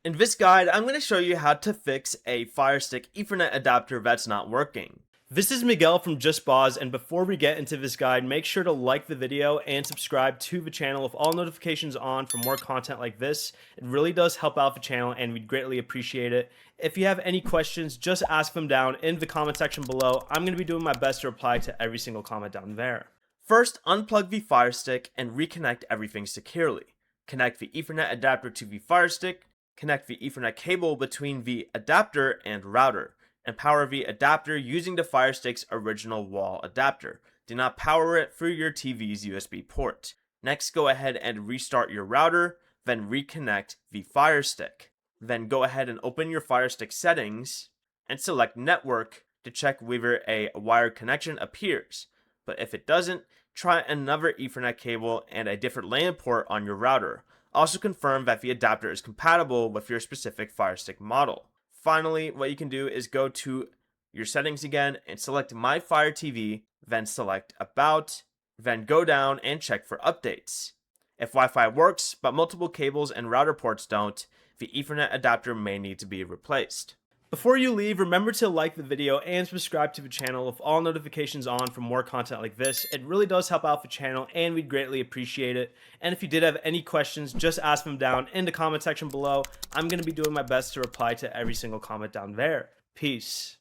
In this guide, I'm going to show you how to fix a Firestick Ethernet adapter that's not working. This is Miguel from Just Boz, and before we get into this guide, make sure to like the video and subscribe to the channel with all notifications on for more content like this. It really does help out the channel and we'd greatly appreciate it. If you have any questions, just ask them down in the comment section below. I'm going to be doing my best to reply to every single comment down there. First, unplug the Firestick and reconnect everything securely. Connect the Ethernet adapter to the Firestick. Connect the Ethernet cable between the adapter and router, and power the adapter using the Firestick's original wall adapter. Do not power it through your TV's USB port. Next, go ahead and restart your router, then reconnect the Firestick. Then go ahead and open your Firestick settings and select Network to check whether a wired connection appears. But if it doesn't, try another Ethernet cable and a different LAN port on your router. Also confirm that the adapter is compatible with your specific Firestick model. Finally, what you can do is go to your settings again and select My Fire TV, then select About, then go down and check for updates. If Wi-Fi works, but multiple cables and router ports don't, the Ethernet adapter may need to be replaced. Before you leave, remember to like the video and subscribe to the channel with all notifications on for more content like this. It really does help out the channel and we'd greatly appreciate it. And if you did have any questions, just ask them down in the comment section below. I'm going to be doing my best to reply to every single comment down there. Peace.